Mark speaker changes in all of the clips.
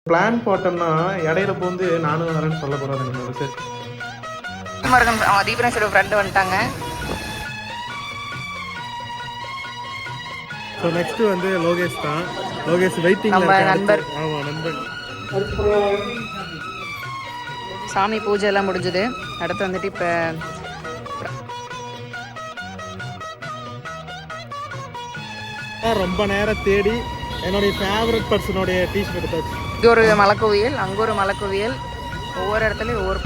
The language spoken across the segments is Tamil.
Speaker 1: பிளான் போட்டோம்னா இடையில போந்து நானும் வரேன்னு சொல்லக்கூடாது நம்ம சரி.
Speaker 2: தீபனேஸ்வரோட ஃப்ரெண்டு வந்துட்டாங்க.
Speaker 1: ஸோ நெக்ஸ்ட் வந்து லோகேஷ் தான். லோகேஷ் வெயிட்டிங்
Speaker 2: நம்ம நண்பர்.
Speaker 1: ஆமாம் நண்பர்.
Speaker 2: சாமி பூஜை எல்லாம் முடிஞ்சது. அடுத்து வந்துட்டு இப்போ
Speaker 1: ரொம்ப நேரம் தேடி என்னுடைய ஃபேவரட் பர்சனுடைய டீஷர்ட் எடுத்தாச்சு.
Speaker 2: இங்கே ஒரு மலைக்குவியல், அங்கே ஒரு மலைக்குவியல், ஒவ்வொரு இடத்துலையும் ஒவ்வொரு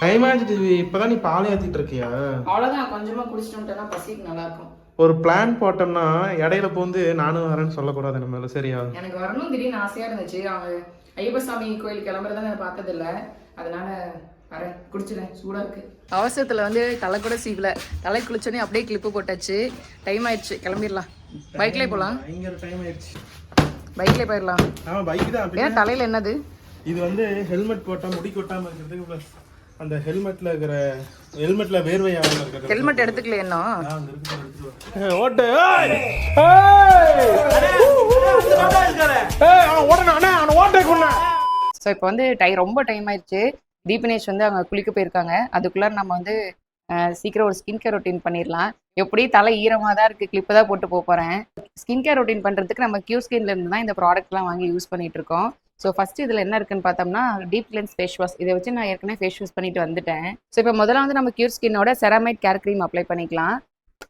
Speaker 1: டைம் ஆயிடுச்சு. இப்போதான் நீ பால் ஏற்றிட்டு இருக்கியா?
Speaker 2: அவ்வளோதான், கொஞ்சமாக குடிச்சிட்டு வந்துட்டேன்னா பசிக்கு நல்லா இருக்கும்.
Speaker 1: ஒரு பிளான் போட்டோம்னா இடையில போந்து நானும் வரேன்னு சொல்லக்கூடாது நம்ம சரியா?
Speaker 2: எனக்கு வரணும் திடீர்னு ஆசையாக இருந்துச்சு. அவங்க ஐயப்பசாமி கோயில் கிளம்புறதா நான் பார்த்ததில்ல, அதனால வரேன், குடிச்சிடேன், சூடாக இருக்கு. அவசரத்தில் வந்து தலை கூட சீவல, தலை குளிச்சோடனே அப்படியே கிளிப்பு போட்டாச்சு. டைம் ஆயிடுச்சு, கிளம்பிடலாம். பைக்லேயே போகலாம்.
Speaker 1: பயங்கர டைம் ஆயிடுச்சு.
Speaker 2: பைக்லேயே போயிடலாம்.
Speaker 1: ஆமாம் பைக் தான்.
Speaker 2: ஏன் தலையில் என்னது? இது
Speaker 1: வந்து ஹெல்மெட் போட்டால் முடி கொட்டாமல் இருக்கிறதுக்கு ப்ளஸ் அந்த ஹெல்மெட்ல வேர்வை ஆகாம இருக்கிறது.
Speaker 2: ஹெல்மெட் எடுத்துக்கல என்ன
Speaker 1: ஓட்டு
Speaker 2: ஸோ இப்போ வந்து ரொம்ப டைம் ஆயிடுச்சு. தீபனேஷ் வந்து அவங்க குளிக்க போயிருக்காங்க. அதுக்குள்ளார நம்ம வந்து சீக்கிரம் ஒரு ஸ்கின் கேர் ரொட்டீன் பண்ணிடலாம். எப்படி தலை ஈரமாக தான் இருக்குது, கிளிப்பு தான் போட்டு போகிறேன். ஸ்கின் கேர் ரொட்டீன் பண்ணுறதுக்கு நம்ம கியூ ஸ்கின்ல இருந்து தான் இந்த ப்ராடக்ட்லாம் வாங்கி யூஸ் பண்ணிட்டு இருக்கோம். ஸோ ஃபஸ்ட்டு இதில் என்ன இருக்குன்னு பார்த்தோம்னா டீப் கிளென்ஸ் ஃபேஸ் வாஷ். இதை வச்சு நான் ஏற்கனவே ஃபேஸ் வாஷ் பண்ணிட்டு வந்துட்டேன். ஸோ இப்போ முதல்ல வந்து நம்ம கியூர் ஸ்கின்னோட செராமைட் கேர் க்ரீம் அப்ளை பண்ணிக்கலாம்.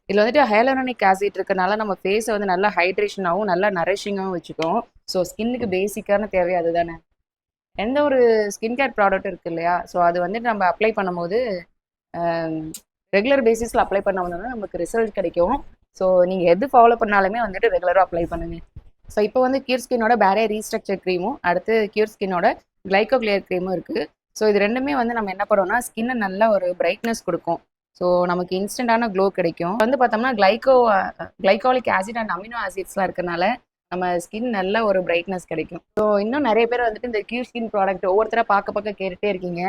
Speaker 2: இதில் வந்துட்டு ஹைலூரானிக் ஆசிட் இருக்கனால நம்ம ஃபேஸை வந்து நல்லா ஹைட்ரேஷனாகவும் நல்லா நரிஷிங்காகவும் வச்சுக்கும். ஸோ ஸ்கின்னுக்கு பேசிக்கான தேவை அதுதானே. எந்த ஒரு ஸ்கின் கேர் ப்ராடக்ட் இருக்குது இல்லையா, ஸோ அது வந்துட்டு நம்ம அப்ளை பண்ணும்போது ரெகுலர் பேசிஸில் அப்ளை பண்ணோம்னா நமக்கு ரிசல்ட் கிடைக்கும். ஸோ நீங்கள் எது ஃபாலோ பண்ணாலுமே வந்துட்டு ரெகுலராக அப்ளை பண்ணுங்கள். ஸோ இப்போ வந்து கியூர் ஸ்கின்னோட பேரியர் ரீஸ்ட்ரக்சர் க்ரீமும் அடுத்து கியூர் ஸ்கின்னோட கிளைகோ கிளியர் க்ரீமும் இருக்குது. ஸோ இது ரெண்டுமே வந்து நம்ம என்ன பண்ணுறோம்னா ஸ்கின்னை நல்ல ஒரு பிரைட்னஸ் கொடுக்கும். ஸோ நமக்கு இன்ஸ்டன்டான க்ளோ கிடைக்கும். வந்து பார்த்தோம்னா கிளைகாலிக் ஆசிட் அண்ட் அமினோ ஆசிட்ஸ்லாம் இருக்கனால நம்ம ஸ்கின் நல்ல ஒரு பிரைட்னஸ் கிடைக்கும். ஸோ இன்னும் நிறைய பேர் வந்துட்டு இந்த கியூர் ஸ்கின் ப்ராடக்ட் ஒவ்வொருத்தராக பார்க்க கேட்டுகிட்டே இருக்கீங்க.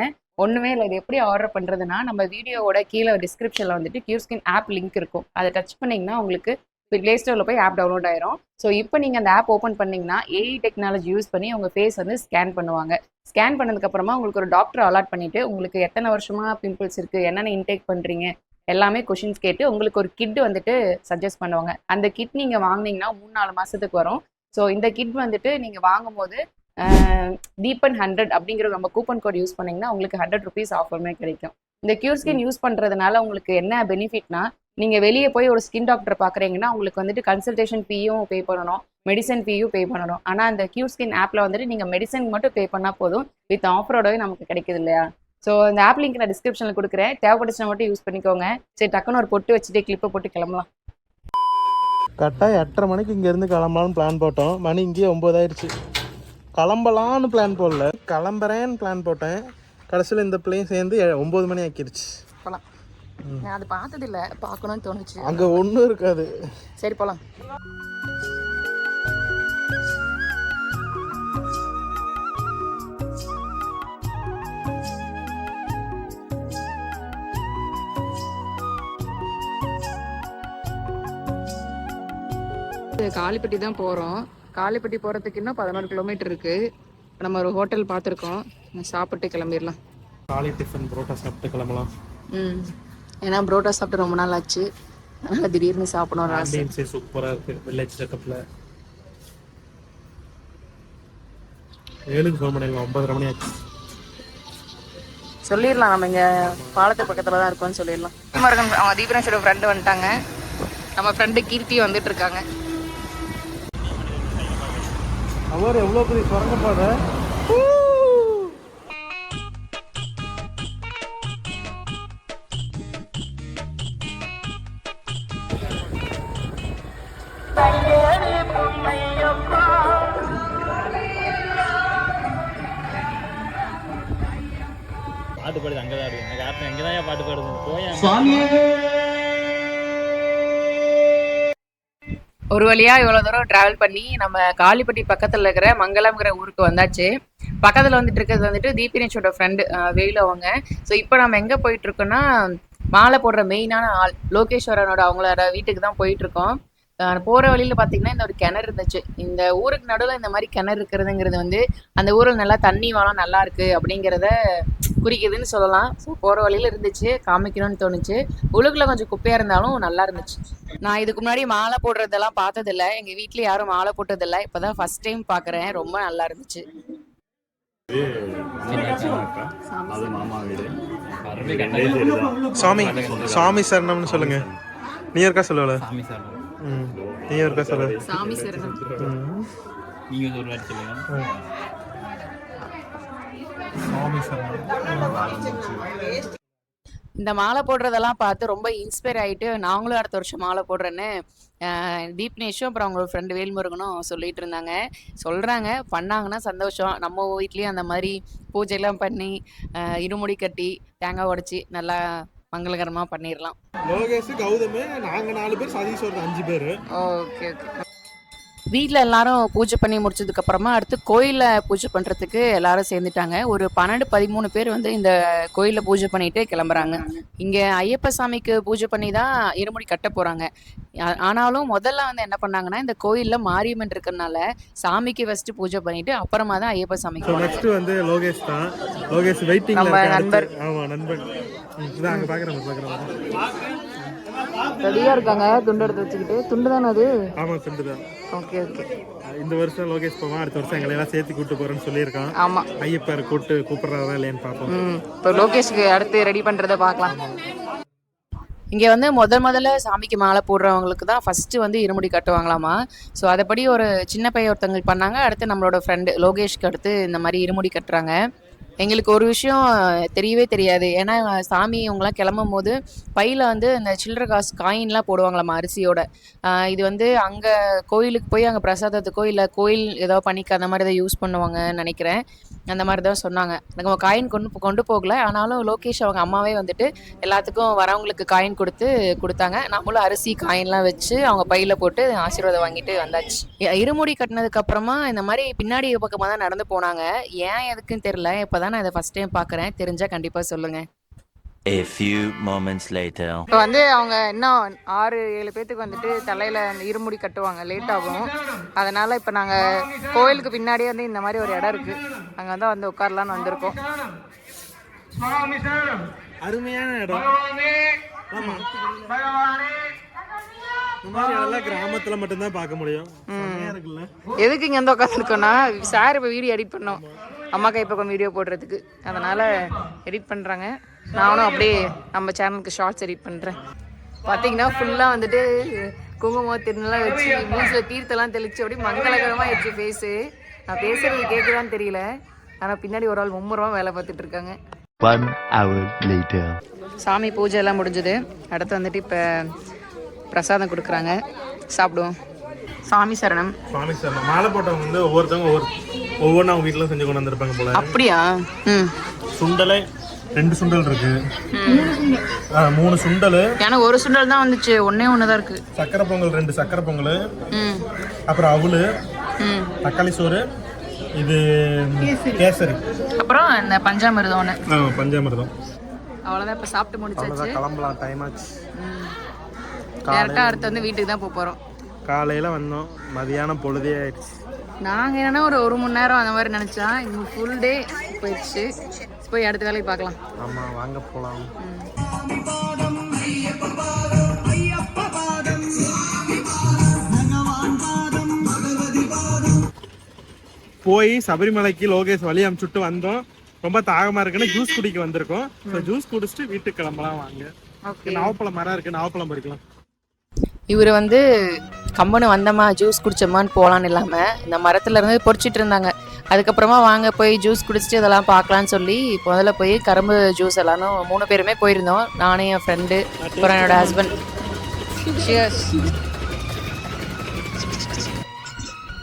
Speaker 2: ஒன்றுமே இல்லை, இது எப்படி ஆர்டர் பண்ணுறதுனா நம்ம வீடியோவோட கீழே டிஸ்கிரிப்ஷனில் வந்துட்டு கியூர் ஸ்கின் ஆப் லிங்க் இருக்கும். அதை டச் பண்ணிங்கன்னா உங்களுக்கு ப்ளே ஸ்டோரில் போய் ஆப் டவுன்லோட் ஆயிரும். ஸோ இப்போ நீங்கள் அந்த ஆப் ஓப்பன் பண்ணிங்கன்னா ஏஐ டெக்னாலஜி யூஸ் பண்ணி உங்கள் ஃபேஸ் வந்து ஸ்கேன் பண்ணுவாங்க. ஸ்கேன் பண்ணதுக்கப்புறமா உங்களுக்கு ஒரு டாக்டர் அலாட் பண்ணிவிட்டு உங்களுக்கு எத்தனை வருஷமாக பிம்பிள்ஸ் இருக்குது, என்னென்ன இன்டேக் பண்ணுறீங்க எல்லாமே கொஷின்ஸ் கேட்டு உங்களுக்கு ஒரு கிட் வந்துட்டு சஜஸ்ட் பண்ணுவாங்க. அந்த கிட் நீங்கள் வாங்கினீங்கன்னா 3-4 மாதத்துக்கு வரும். ஸோ இந்த கிட் வந்துட்டு நீங்கள் வாங்கும்போது டீப்பன் 100 அப்படிங்கிற நம்ம கூப்பன் கோட் யூஸ் பண்ணிங்கன்னா உங்களுக்கு 100 ருபீஸ் ஆஃபருமே கிடைக்கும். இந்த கியூர் ஸ்கின் யூஸ் பண்ணுறதுனால உங்களுக்கு என்ன பெனிஃபிட்னா, நீங்கள் வெளியே போய் ஒரு ஸ்கின் டாக்டர் பார்க்குறீங்கன்னா உங்களுக்கு வந்துட்டு கன்சல்டேஷன் ஃபீயும் பே பண்ணணும், மெடிசன் ஃபீயும் பே பண்ணணும். ஆனால் அந்த கியூர் ஸ்கின் ஆப்பில் வந்துட்டு நீங்கள் மெடிசன் மட்டும் பே பண்ணால் போதும், வித் ஆஃபரோடவே நமக்கு கிடைக்குது இல்லையா. ஸோ இந்த ஆப் லிங்க் நான் டிஸ்கிரிப்ஷனில் கொடுக்குறேன், தேவைப்பட்டுச்சுனா மட்டும் யூஸ் பண்ணிக்கோங்க. சரி, டக்குன்னு ஒரு பொட்டு வச்சுட்டு கிளிப்பை போட்டு கிளம்பலாம்.
Speaker 1: கரெக்டாக 8:30 மணிக்கு இங்கேருந்து கிளம்பலான்னு பிளான் போட்டோம். மணி இங்கேயே 9 ஆயிடுச்சு. கிளம்பலான்னு பிளான் போடல, கிளம்புறேன்னு பிளான் போட்டேன். கடைசியில் இந்த பிளேன் சேர்ந்து 9 மணி ஆக்கிடுச்சு.
Speaker 2: போகலாம். நான் அது பார்த்ததில்ல, பார்க்கணும்னு தோணுச்சு.
Speaker 1: அங்கே ஒன்றும் இருக்காது.
Speaker 2: சரி போகலாம். காளிப்பட்டி தான் போகிறோம். காளிப்பட்டி போகிறதுக்கு இன்னும் 11 கிலோமீட்டர் இருக்குது. நம்ம ஒரு ஹோட்டல் பார்த்துருக்கோம், சாப்பிட்டு கிளம்பிடலாம்.
Speaker 1: காலை டிஃபன் புரோட்டா சாப்பிட்டு கிளம்பலாம்.
Speaker 2: ஏன்னா புரோட்டா சாப்பிட்டு ரொம்ப நாள் ஆச்சு, அதனால் திடீர்னு சாப்பிடணும்.
Speaker 1: ஆம்பியன்ஸே சூப்பராக இருக்குது. வில்லேஜ் செட்டப்பில் 7க்கு ஃபோன் பண்ணிடலாம், 9:30 மணி ஆச்சு.
Speaker 2: சொல்லிடலாம், நம்ம இங்கே பாலத்து பக்கத்தில் தான் இருக்கோம்னு சொல்லிடலாம். அவன் தீபனேஸ்வரோட ஃப்ரெண்டு வந்துட்டாங்க. நம்ம ஃப்ரெண்டு கீர்த்தி வந்துட்டு இருக்காங்க.
Speaker 1: அவர் எவ்வளோ பெரிய சுரங்கப்பாதை.
Speaker 3: பாட்டு பாடுது அங்கே தான் ஆடுது. எனக்கு ஆட்டம் எங்கே தான் பாட்டு பாடுது போய்
Speaker 2: ஒரு வழியா இவ்வளோ தூரம் டிராவல் பண்ணி நம்ம காளிப்பட்டி பக்கத்தில் இருக்கிற மங்கலம்ங்கிற ஊருக்கு வந்தாச்சு. பக்கத்தில் வந்துட்டு இருக்கிறது வந்துட்டு தீபினேஷோட ஃப்ரெண்டு வேலு அவங்க. ஸோ இப்போ நம்ம எங்கே போயிட்டு இருக்கோம்னா மாலை போடுற மெயினான ஆள் லோகேஸ்வரனோட அவங்களோட வீட்டுக்கு தான் போயிட்டு இருக்கோம். போகிற வழியில் பார்த்தீங்கன்னா இந்த ஒரு கிணறு இருந்துச்சு. இந்த ஊருக்கு நடுவில் இந்த மாதிரி கிணறு இருக்கிறதுங்கிறது வந்து அந்த ஊரில் நல்லா தண்ணி வளம் நல்லா இருக்கு அப்படிங்கிறத குறிக்குதுன்னு சொல்லலாம். ஸோ போகிற வழியில் இருந்துச்சு, காமிக்கணும்னு தோணுச்சு. உலகில் கொஞ்சம் குப்பையாக இருந்தாலும் நல்லா இருந்துச்சு. நான் இதுக்கு முன்னாடி மாலை போடுறதெல்லாம் பார்த்ததில்ல, எங்கள் வீட்டில் யாரும் மாலை போட்டதில்லை. இப்போ தான் ஃபஸ்ட் டைம் பார்க்குறேன். ரொம்ப நல்லா இருந்துச்சு.
Speaker 3: அது மாமா வீடு.
Speaker 1: சாமி சாமி சரணம்னு சொல்லுங்க. நீ இருக்கா சொல்லல?
Speaker 3: சாமி சார்
Speaker 1: நீ இருக்கா சொல்ல?
Speaker 2: சாமி சரணம்.
Speaker 3: நீங்கள் ஒரு வாட்டி சொல்லுங்க.
Speaker 1: சாமி சரணம்.
Speaker 2: இந்த மாலை போடுறதெல்லாம் பார்த்து ரொம்ப இன்ஸ்பயர் ஆகிட்டு நாங்களும் அடுத்த வருஷம் மாலை போடுறேன்னு தீப்னேஷும் அப்புறம் அவங்களோட ஃப்ரெண்டு வேல்முருகனும் சொல்லிட்டு இருந்தாங்க. சொல்கிறாங்க, பண்ணாங்கன்னா சந்தோஷம். நம்ம வீட்லேயும் அந்த மாதிரி பூஜைலாம் பண்ணி இருமுடி கட்டி தேங்காய் உடைச்சி நல்லா மங்களகரமாக பண்ணிடலாம்.
Speaker 1: லோகேஷ் கௌதம் நாங்கள் 4 பேர், சதீஷ் ஒரு 5 பேர்.
Speaker 2: Okay okay. வீட்டில் எல்லாரும் பூஜை பண்ணி முடிச்சதுக்கப்புறமா அடுத்து கோயிலில் பூஜை பண்ணுறதுக்கு எல்லாரும் சேர்ந்துட்டாங்க. ஒரு 12-13 பேர் வந்து இந்த கோயிலில் பூஜை பண்ணிட்டு கிளம்புறாங்க. இங்கே ஐயப்ப சாமிக்கு பூஜை பண்ணி தான் இருமுடி கட்ட போகிறாங்க. ஆனாலும் முதல்ல வந்து என்ன பண்ணாங்கன்னா இந்த கோயிலில் மாரியம்மன் இருக்கிறதுனால சாமிக்கு ஃபஸ்ட்டு பூஜை பண்ணிட்டு அப்புறமா தான் ஐயப்ப சாமிக்கு.
Speaker 1: நெக்ஸ்ட் வந்து லோகேஷ் தான். லோகேஷ் வெயிட்டிங்.
Speaker 2: நம்ம நண்பர்.
Speaker 1: ஆமாம் நண்பன். இதான் அங்கே பார்க்குறேன்.
Speaker 2: ரெடியாக இருக்காங்க துண்டு எடுத்து வச்சுக்கிட்டு. துண்டு தானே அது?
Speaker 1: ஆமாம் துண்டு தான்.
Speaker 2: Okay okay.
Speaker 1: இந்த வருஷம் லோகேஷ் போவான், அடுத்த வருஷம் எங்களை எல்லாம் சேர்த்து கூப்பிட்டு போகிறேன்னு சொல்லியிருக்கான்.
Speaker 2: ஆமாம்,
Speaker 1: ஐயப்பர் கூப்பிட்றதா இல்லையான்னு பார்ப்போம்.
Speaker 2: இப்போ லோகேஷ்க்கு அடுத்து ரெடி பண்ணுறதை பார்க்கலாம். இங்கே வந்து முதல்ல சாமிக்கு மாலை போடுறவங்களுக்கு தான் ஃபஸ்ட்டு வந்து இருமுடி கட்டுவாங்களாமா. ஸோ அதைப்படி ஒரு சின்ன பையன் ஒருத்தவங்க பண்ணாங்க. அடுத்து நம்மளோட ஃப்ரெண்டு லோகேஷ்க்கு அடுத்து இந்த மாதிரி இருமுடி கட்டுறாங்க. எங்களுக்கு ஒரு விஷயம் தெரியவே தெரியாது. ஏன்னா சாமி இவங்கெல்லாம் கிளம்பும் போது பையில் வந்து இந்த சில்லறை காசு காயின்லாம் போடுவாங்களாம்மா அரிசியோட. இது வந்து அங்கே கோயிலுக்கு போய் அங்கே பிரசாதத்துக்கோ இல்லை கோயில் ஏதோ பண்ணிக்க அந்த மாதிரி தான் யூஸ் பண்ணுவாங்கன்னு நினைக்கிறேன். அந்த மாதிரி தான் சொன்னாங்க. எனக்கு காயின் கொண்டு போகல. ஆனாலும் லோகேஷ் அவங்க அம்மாவே வந்துட்டு எல்லாத்துக்கும் வரவங்களுக்கு காயின் கொடுத்தாங்க. நம்மளும் அரிசி காயின்லாம் வச்சு அவங்க பையில் போட்டு ஆசீர்வாதம் வாங்கிட்டு வந்தாச்சு. இருமுடி கட்டினதுக்கு அப்புறமா இந்த மாதிரி பின்னாடி பக்கமாக தான் நடந்து போனாங்க. ஏன் எதுக்குன்னு தெரியல. இப்போ தான் நான் இதை ஃபஸ்ட் டைம் பார்க்குறேன். தெரிஞ்சால் கண்டிப்பாக சொல்லுங்கள்.
Speaker 4: A few moments later.
Speaker 2: இப்போ வந்து அவங்க இன்னும் 6-7 பேத்துக்கு வந்துட்டு தலையில் அந்த இருமுடி கட்டுவாங்க, லேட் ஆகும். அதனால் இப்போ நாங்கள் கோயிலுக்கு பின்னாடியே வந்து இந்த மாதிரி ஒரு இடம் இருக்குது, அங்கே வந்து உட்காரலான்னு வந்திருக்கோம்.
Speaker 1: அருமையான இடம். இந்த மாதிரி இடம்லாம் கிராமத்தில் மட்டும்தான் பார்க்க முடியும்.
Speaker 2: எதுக்கு இங்கே வந்து உட்காந்துருக்கோன்னா சார் இப்போ வீடியோ எடிட் பண்ணோம், அம்மா கைப்பக்கம் வீடியோ போடுறதுக்கு. அதனால் எடிட் பண்ணுறாங்க. நானும் அப்படியே நம்ம சேனலுக்கு ஷார்ட்ஸ் எடிட் பண்ணுறேன். பார்த்தீங்கன்னா ஃபுல்லாக வந்துட்டு குங்குமம் திருநெல்லாம் வச்சு மூஞ்சில் தீர்த்தெல்லாம் தெளித்து அப்படியே மங்களகரமாக ஆயிடுச்சு ஃபேஸு. நான் பேசுகிறது கேட்குதான்னு தெரியல, ஆனால் பின்னாடி ஒரு ஆள் மும்முரமாக வேலை பார்த்துட்டு இருக்காங்க.
Speaker 4: 1 hour later.
Speaker 2: சாமி பூஜை எல்லாம் முடிஞ்சது. அடுத்து வந்துட்டு இப்போ பிரசாதம் கொடுக்குறாங்க, சாப்பிடுவோம். சாமி சரணம்.
Speaker 1: சாமி சரணம். மாலை போட்டவங்க வந்து ஒவ்வொருத்தவங்க ஒவ்வொன்றும் அவங்க வீட்டில் செஞ்சு கொண்டு வந்திருப்பாங்க போல.
Speaker 2: அப்படியா?
Speaker 1: சுண்டலை 2 சுண்டல் இருக்கு, 3 சுண்டல்.
Speaker 2: ஏன்னா ஒரு சுண்டல் தான் வந்துச்சு, ஒன்னே தான் இருக்கு.
Speaker 1: சக்கரை பொங்கல் 2 சக்கரை பொங்கல், அப்புறம் அவல், தக்காளி சோறு, இது கேசரி,
Speaker 2: அப்புறம் இந்த பஞ்சாமிர்தம் ஒன்று.
Speaker 1: பஞ்சாமிர்தம்.
Speaker 2: அவ்வளோதான். இப்போ சாப்பிட்டு முடிச்சாச்சு.
Speaker 1: கிளம்பலாம், டைம் ஆச்சு.
Speaker 2: டேரெக்டாக அடுத்து வந்து வீட்டுக்கு தான் போக போகிறோம்.
Speaker 1: காலையில் வந்தோம், மதியானம் பொழுதே ஆயிடுச்சு.
Speaker 2: நாங்கள் என்னென்னா ஒரு மணி நேரம் அந்த மாதிரி நினச்சா இங்கே ஃபுல் டே போயிடுச்சு. போய் அடுத்த வேலைக்கு பார்க்கலாம்.
Speaker 1: ஆமாம், வாங்க போகலாம். போய் சபரிமலைக்கு லோகேஷ் வழி அனுப்பிச்சுட்டு வந்தோம். ரொம்ப தாகமாக இருக்குன்னு ஜூஸ் குடிக்க வந்திருக்கோம். ஜூஸ் குடிச்சிட்டு வீட்டுக்கு கிளம்பலாம் வாங்க. நாவப்பழம் மரம் இருக்கு, நாவப்பழம் பறிக்கலாம். இவர் வந்து கம்பெனி வந்தோமா ஜூஸ் குடிச்சோமான்னு போகலான்னு இல்லாமல் இந்த மரத்துல இருந்து பொறிச்சிட்டு இருந்தாங்க. அதுக்கப்புறமா வாங்க போய் ஜூஸ் குடிச்சிட்டு இதெல்லாம் பார்க்கலான்னு சொல்லி முதல்ல போய் கரும்பு ஜூஸ் எல்லாரும் 3 பேருமே போயிருந்தோம். நானே, என் ஃப்ரெண்டு, அப்புறம் என்னோட ஹஸ்பண்ட்.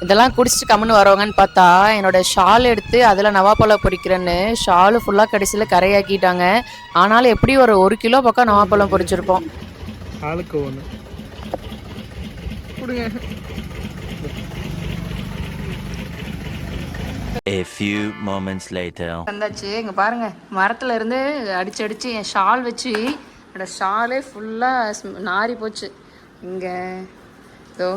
Speaker 1: இதெல்லாம் குடிச்சிட்டு கம்முன்னு வருவாங்கன்னு பார்த்தா என்னோட ஷால் எடுத்து அதில் நவாப்பழம் பொரிக்கிறேன்னு ஷாலு ஃபுல்லாக கடைசியில் கரையாக்கிட்டாங்க. ஆனாலும் எப்படி ஒரு 1 கிலோ பக்கம் நவாப்பழம் பொரிச்சிருப்போம். ஆளுக்கு ஒன்று
Speaker 2: கொடுங்க.
Speaker 4: A few moments later.
Speaker 2: வந்தாச்சு. இங்கே பாருங்க, மரத்துல இருந்து அடிச்சு அடிச்சு என் ஷால் வச்சு என்னோட ஷாலே ஃபுல்லாக நாரி போச்சு. இங்கே இதோ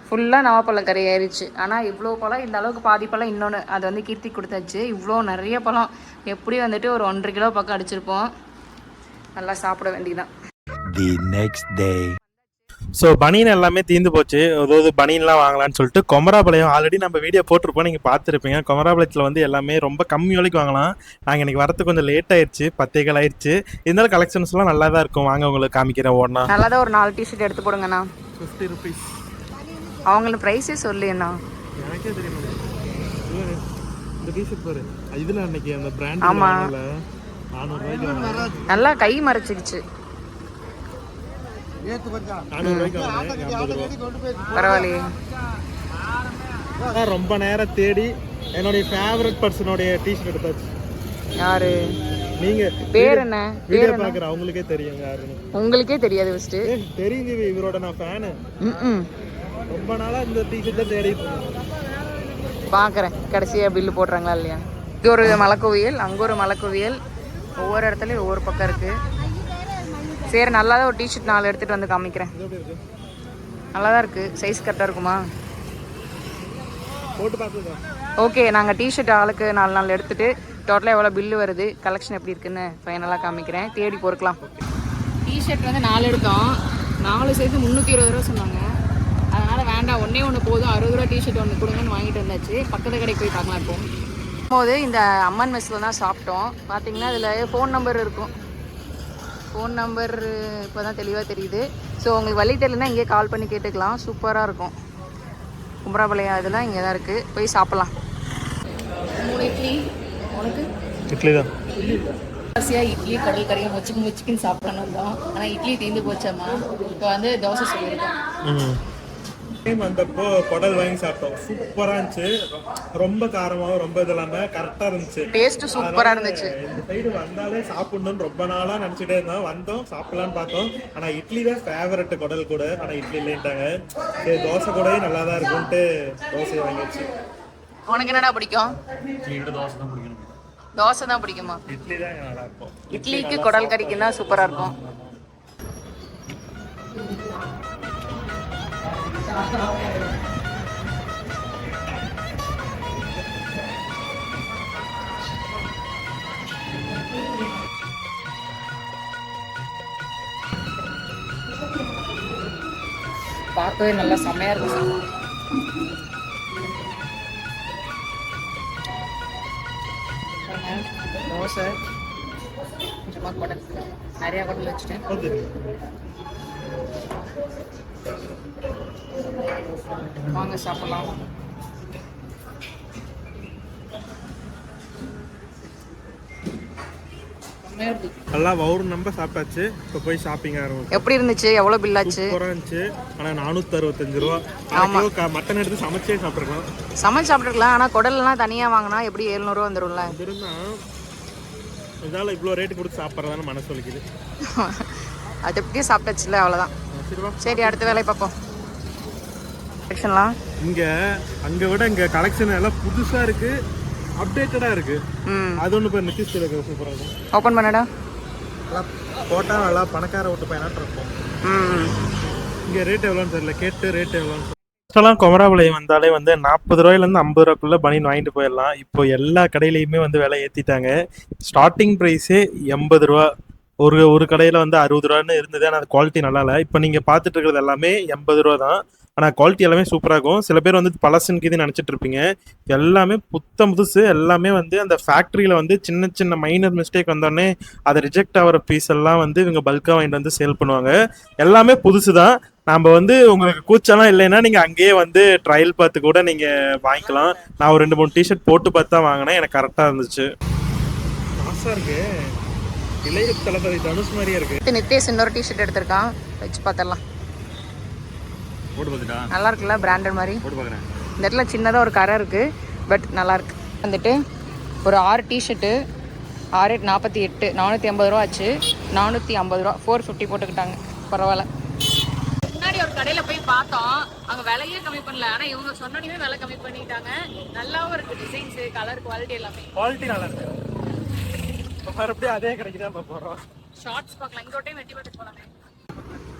Speaker 2: ஃபுல்லாக நவாப்பழம் கறி ஏறிச்சு. ஆனால் இவ்வளோ பழம், இந்த அளவுக்கு பாதி பழம் இன்னொன்று அது வந்து கீர்த்தி கொடுத்தாச்சு. இவ்வளோ நிறைய பழம், எப்படி வந்துட்டு ஒரு 1.5 கிலோ பக்கம் அடிச்சிருப்போம். நல்லா சாப்பிட வேண்டியதுதான்.
Speaker 4: The next day.
Speaker 1: ஸோ பனியன் எல்லாமே தீர்ந்து போச்சு. அதாவது பனியன்லாம் வாங்கலான்னு சொல்லிட்டு குமராபாளையம் ஆல்ரெடி நம்ம வீடியோ போட்டிருப்போம், நீங்கள் பார்த்துருப்பீங்க. குமராபாளையத்தில் வந்து எல்லாமே ரொம்ப கம்மி விலைக்கு வாங்கலாம். நாங்கள் இன்றைக்கி வரது கொஞ்சம் லேட் ஆயிடுச்சு, 10 ஆயிடுச்சு. இருந்தாலும் கலெக்ஷன்ஸ்லாம் நல்லா தான் இருக்கும். வாங்க உங்களுக்கு காமிக்கிறேன். ஓடனா
Speaker 2: நல்லா தான் ஒரு 4 டிஷர்ட் எடுத்து போடுங்கண்ணா.
Speaker 1: 50 rupees.
Speaker 2: அவங்களுக்கு ப்ரைஸே சொல்லுண்ணா.
Speaker 1: எனக்கே தெரியும். இந்த டிஷர்ட் பாரு, இதில் அன்னைக்கு அந்த பிராண்ட்
Speaker 2: ஆமாம்
Speaker 1: 400 ரூபாய்க்கு
Speaker 2: நல்லா கை மறைச்சிக்கிச்சு. பரவாயில்லையே.
Speaker 1: ரொம்ப நேரம் தேடி என்னுடைய ஃபேவரட் பர்சனுடைய டிஷர்ட் எடுத்தாச்சு.
Speaker 2: யாரு
Speaker 1: நீங்க?
Speaker 2: பேர் என்ன?
Speaker 1: வீடியோ பாக்குற அவங்களுக்கே தெரியும் யாருன்னு.
Speaker 2: உங்களுக்கே தெரியாது ஃபர்ஸ்ட்?
Speaker 1: தெரியுது, இவரோட நான் ஃபேனு. ரொம்ப நாளா இந்த டிஷர்ட் தான் தேடிட்டு இருக்கேன்.
Speaker 2: பாக்குறேன் கடைசியா பில்லு போடுறாங்களா இல்லையா. இங்க ஒரு மலைக்குவியல், அங்க ஒரு மலைக்குவியல், ஒவ்வொரு இடத்துலயும் ஒவ்வொரு பக்கம் இருக்கு. சரி, நல்லா தான் ஒரு டிஷர்ட் 4 எடுத்துட்டு வந்து காமிக்கிறேன். நல்லா தான் இருக்கு. சைஸ் கரெக்டாக இருக்குமா?
Speaker 1: போட்டு பார்த்துக்கோ.
Speaker 2: ஓகே, நாங்கள் டிஷர்ட் ஆளுக்கு 4 எடுத்துட்டு டோட்டலாக எவ்வளோ பில்லு வருது, கலெக்ஷன் எப்படி இருக்குன்னு ஃபைனலாக காமிக்கிறேன். தேடி பொறுக்கலாம். டிஷர்ட் வந்து 4 எடுத்தோம். 4 சேர்த்து 320 ரூபா சொன்னாங்க. அதனால் வேண்டாம், ஒன்று போதும், 60 ரூபா டிஷர்ட் ஒன்று கொடுங்கன்னு வாங்கிட்டு வந்தாச்சு. பக்கத்து கடைக்கு போய் பார்க்கலாம். இப்போ போது இந்த அம்மன் மெஸ்ஸில் தான் சாப்பிட்டோம். பார்த்தீங்கன்னா இதில் ஃபோன் நம்பர் இருக்கும். ஃபோன் நம்பர் இப்போ தான் தெளிவாக தெரியுது. ஸோ உங்களுக்கு வழி தெரியலன்னா இங்கே கால் பண்ணி கேட்டுக்கலாம். சூப்பராக இருக்கும். குமராபாளையம் இதெல்லாம் இங்கே தான் இருக்குது. போய் சாப்பிட்லாம். 3 இட்லி. உனக்கு
Speaker 1: இட்லி தான்.
Speaker 2: கடைசியாக இட்லி கடல் கறியை முச்சிக்கின்னு சாப்பிடணும் தான். ஆனால் இட்லி தீர்ந்து போச்சாம்மா. இப்போ வந்து தோசை சொல்லியிருக்கோம்.
Speaker 1: வந்தப்போ குடல் வாங்கி சாப்பிட்டோம். சூப்பரா இருந்துச்சு. ரொம்ப காரமாவும் ரொம்ப இது இல்லாம கரெக்டா இருந்துச்சு.
Speaker 2: டேஸ்ட் சூப்பரா இருந்துச்சு.
Speaker 1: இந்த சைடு வந்தாலே சாப்பிடணும்னு ரொம்ப நாளா நினைச்சிட்டே இருந்தோம். வந்தோம், சாப்பிடலான்னு பார்த்தோம். ஆனா இட்லி தான் ஃபேவரட் குடல் கூட. ஆனா இட்லி இல்லைன்ட்டாங்க. சரி, தோசை கூட நல்லா தான் இருக்கும்ட்டு தோசையை வாங்கிடுச்சு.
Speaker 2: உனக்கு என்னடா பிடிக்கும்?
Speaker 3: தோசை தான் பிடிக்கணும்.
Speaker 2: தோசை தான் பிடிக்குமா?
Speaker 1: இட்லி தான் நல்லா இருக்கும்.
Speaker 2: இட்லிக்கு குடல் கறிக்கு தான் சூப்பரா இருக்கும். பார்க்கவே நல்லா செம்மையா இருக்கும். தோசை கொஞ்சமாக குடல், நிறையா குடல் வச்சுட்டேன். வாங்க சாப்பிடலாம்.
Speaker 1: நல்லா ஒரு நம்ப சாப்பிட்டாச்சு. இப்போ போய் ஷாப்பிங் ஆரம்பிச்சு.
Speaker 2: எப்படி இருந்துச்சு? எவ்வளோ பில் ஆச்சு?
Speaker 1: சூப்பராக இருந்துச்சு. ஆனால் 465 ரூபா. ஆமாம், மட்டன் எடுத்து சமைச்சே சாப்பிட்ருக்கலாம்.
Speaker 2: சமைச்சு சாப்பிட்ருக்கலாம். ஆனால் குடல்லாம் தனியாக வாங்கினா எப்படி 700 ரூபா வந்துடும்ல.
Speaker 1: இருந்தால் இதால் இவ்வளோ ரேட்டு கொடுத்து சாப்பிட்றதான்னு மனசு வலிக்குது.
Speaker 2: அது எப்படியே சாப்பிட்டாச்சுல, அவ்வளோதான். சரி, அடுத்த வேலையை பார்ப்போம். கலெக்ஷன்லாம்
Speaker 1: இங்கே அங்கே விட இங்கே கலெக்ஷன் எல்லாம் புதுசாக இருக்குது, அப்டேட்டடாக இருக்குது. அது ஒன்று இப்போ நித்திஷ் சூப்பராக இருக்கும்.
Speaker 2: ஓப்பன் பண்ணடா.
Speaker 1: போட்டால் நல்லா பணக்கார விட்டு பயனாட்டு இருக்கும். இங்கே ரேட் எவ்வளோன்னு தெரியல, கேட்டு ரேட் எவ்வளோன்னு. ஃபஸ்ட்டெல்லாம் குமராபாளையம் வந்தாலே வந்து 40 ரூபாயிலேருந்து 50 ரூபாய்க்குள்ளே பனியன் வாங்கிட்டு போயிடலாம். இப்போ எல்லா கடையிலையுமே வந்து விலை ஏற்றிட்டாங்க. ஸ்டார்டிங் ப்ரைஸே 80 ரூபா. ஒரு கடையில் வந்து 60 ரூபான்னு இருந்தது. ஆனால் அது குவாலிட்டி நல்லா இல்லை. இப்போ நீங்கள் பார்த்துட்டு இருக்கிறது எல்லாமே 80 ரூபா தான். ஆனால் குவாலிட்டி எல்லாமே சூப்பராக இருக்கும். சில பேர் வந்து பழசுன்னு இது நினச்சிட்டு இருப்பீங்க. எல்லாமே புதுசு. எல்லாமே வந்து அந்த ஃபேக்ட்ரியில் வந்து சின்ன சின்ன மைனர் மிஸ்டேக் வந்தோடனே அதை ரிஜெக்ட் ஆகிற பீஸ் எல்லாம் வந்து இவங்க பல்காக வாங்கிட்டு வந்து சேல் பண்ணுவாங்க. எல்லாமே புதுசு தான். நம்ம வந்து உங்களுக்கு கூச்சலாம் இல்லைன்னா நீங்கள் அங்கேயே வந்து ட்ரையல் பார்த்து கூட நீங்கள் வாங்கிக்கலாம். நான் ஒரு 2-3 டிஷர்ட் போட்டு பார்த்து தான் வாங்கினேன். எனக்கு கரெக்டாக இருந்துச்சு. ஆசா இருக்கு. இளைய தளபதி தனுஷ் மாதிரியே இருக்கு.
Speaker 2: நித்தேஷ் இன்னொரு டிஷர்ட் எடுத்திருக்கான், வச்சு பார்த்துடலாம்.
Speaker 3: போட்டு பார்த்துட்டா
Speaker 2: நல்லா இருக்குல்ல, பிராண்டட் மாதிரி.
Speaker 3: போட்டு பார்க்குறேன்.
Speaker 2: இந்த இடத்துல சின்னதாக ஒரு கரை இருக்குது, பட் நல்லாயிருக்கு. வந்துட்டு ஒரு 6 டிஷர்ட்டு 6 48 450 ரூபா ஆச்சு. 450 ரூபா 450 போட்டுக்கிட்டாங்க. பரவாயில்ல. முன்னாடி முன்னாடி ஒரு கடையில போய் பார்த்தோம், அங்க விலையே கம்மி பண்ணல. ஆனா இவங்க சொன்னோடனே விலை கம்மி பண்ணிட்டாங்க. நல்லாவும் இருக்கு டிசைன்ஸ், கலர், குவாலிட்டி எல்லாமே.
Speaker 1: குவாலிட்டி நல்லா இருக்கு. மறுபடியும் அதே கடைக்கு தான் போறோம்.
Speaker 2: ஷார்ட்ஸ் பார்க்கலாம். இங்க ஒரு டைம் வெட்டி போட்டு போலாமே.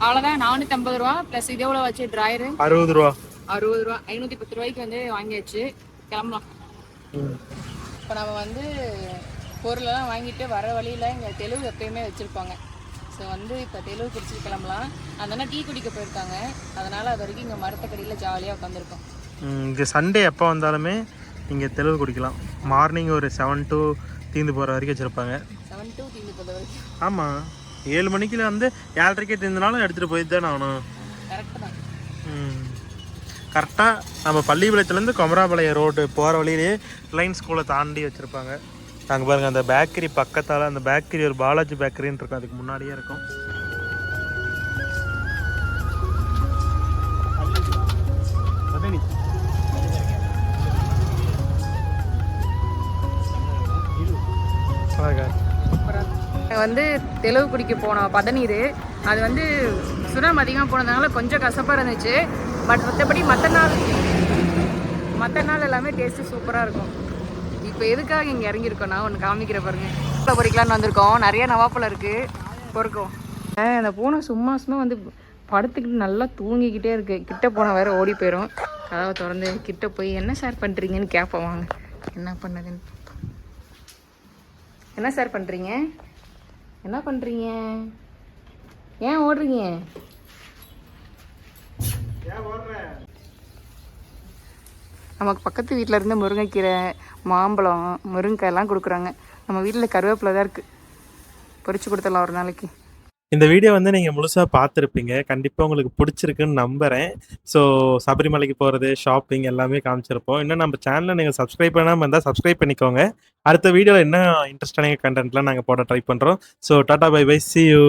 Speaker 2: அவ்வளவுதான். 450 ரூபா பிளஸ் இதே எவ்வளவு வச்சு டிராயர்
Speaker 1: 60 ரூபா.
Speaker 2: 60 ரூபா 510 ரூபாய்க்கு வந்து வாங்கியாச்சு. கிளம்பலாம். இப்போ நம்ம வந்து பொருளெல்லாம் வாங்கிட்டு வர வழியில் இங்கே தெலுங்கு எப்பயுமே வச்சுருப்பாங்க. ஸோ வந்து இப்போ தெலுங்கு குடிச்சிட்டு கிளம்பலாம். அந்த டீ குடிக்க போயிருக்காங்க. அதனால் அது வரைக்கும் இங்கே மரத்தக்கடியில் ஜாலியாக உட்காந்துருக்கோம்.
Speaker 1: இங்கே சண்டே எப்போ வந்தாலுமே இங்கே தெலுங்கு குடிக்கலாம். மார்னிங் ஒரு 7 to தீந்து போகிற வரைக்கும் வச்சுருப்பாங்க.
Speaker 2: 7 to தீந்து போகிற வரைக்கும்.
Speaker 1: ஆமாம், 7 மணிக்கு வந்து 7:30 தீர்ந்தனாலும் எடுத்துகிட்டு போயிட்டு தானே ஆகணும்.
Speaker 2: கரெக்டு தான்.
Speaker 1: கரெக்டாக நம்ம பள்ளிப்பாளையத்துலேருந்து குமராபாளையம் ரோடு போகிற வழியிலேயே ரிலையன்ஸ் ஸ்கூலை தாண்டி வச்சுருப்பாங்க. அங்கே பாருங்கள், அந்த பேக்கரி பக்கத்தால், அந்த பேக்கரி ஒரு பாலாஜி பேக்கரின்னு இருக்கும், அதுக்கு முன்னாடியே இருக்கும்.
Speaker 2: வந்து தெலுங்கு குடிக்க போனோம் பதநீர். அது வந்து சுரம் அதிகமாக போனதுனால கொஞ்சம் கசப்பாக இருந்துச்சு. பட் மற்றபடி மற்ற நாள் எல்லாமே டேஸ்ட்டு சூப்பராக இருக்கும். இப்போ எதுக்காக இங்கே இறங்கியிருக்கோம், நான் ஒன்று காமிக்கிற பாருங்க. பொறிக்கலான்னு வந்திருக்கோம். நிறைய நவாப்பழம் இருக்குது, பொறுக்கும். அந்த பூனை சும்மா வந்து படுத்துக்கிட்டு நல்லா தூங்கிக்கிட்டே இருக்குது. கிட்ட போனால் வேறு ஓடி போயிடும். கதவை திறந்து கிட்ட போய் என்ன சார் பண்ணுறீங்கன்னு கேட்போம். வாங்க, என்ன பண்ணதுன்னு. என்ன சார் பண்ணுறீங்க? என்ன பண்ணுறீங்க? ஏன் ஓடுறீங்க? நமக்கு பக்கத்து வீட்டில் இருந்து முருங்கைக்கீரை, மாம்பழம், முருங்கைக்காய் எல்லாம் கொடுக்குறாங்க. நம்ம வீட்டில் கருவேப்பிலை தான் இருக்குது, பொரிச்சு கொடுத்துடலாம் ஒரு நாளைக்கு.
Speaker 1: இந்த வீடியோ வந்து நீங்கள் முழுசாக பார்த்துருப்பீங்க. கண்டிப்பாக உங்களுக்கு பிடிச்சிருக்குன்னு நம்புகிறேன். ஸோ சபரிமலைக்கு போகிறது, ஷாப்பிங் எல்லாமே காமிச்சிருப்போம். இன்னும் நம்ம சேனலை நீங்கள் சப்ஸ்கிரைப் பண்ணாமல் இருந்தால் சப்ஸ்கிரைப் பண்ணிக்கோங்க. அடுத்த வீடியோவில் என்ன இன்ட்ரெஸ்டான கண்டென்ட்லாம் நாங்கள் போட ட்ரை பண்ணுறோம். So tata, bye bye, see you.